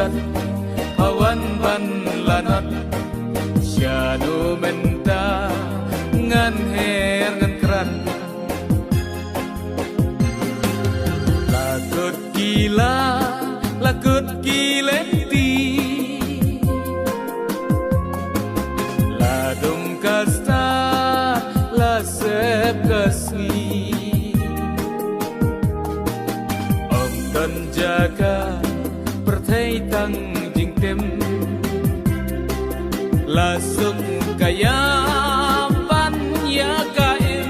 sebjat hawan ban lanat syanu menta ngan her ngan keran lakut kilenti ladum kasta la sep kasni om tan jaga perthai tang jing tem la suk kaya pan ya kaim